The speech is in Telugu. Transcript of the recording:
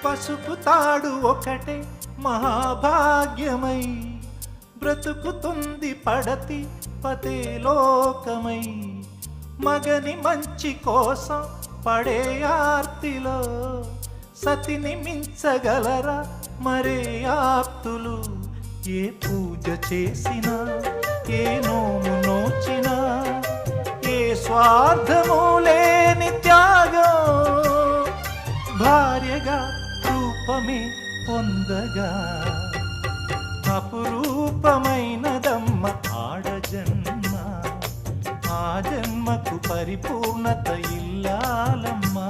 పసుపు తాడు ఒకటే మహాభాగ్యమై బ్రతుకుతుంది పడతి పతే లోకమై. మగని మంచి కోసం పడే ఆర్తిలో సతిని మించగలరా మరే ఆప్తులు. ఏ పూజ చేసినా ఏ నోము నోచినా ఏ స్వార్థము లేని త్యాగం భార్యగా రూపమే పొందగా అపురూపమైనదమ్మ ఆడజన్మ. ఆ జన్మకు పరిపూర్ణత ఇల్లాలమ్మా.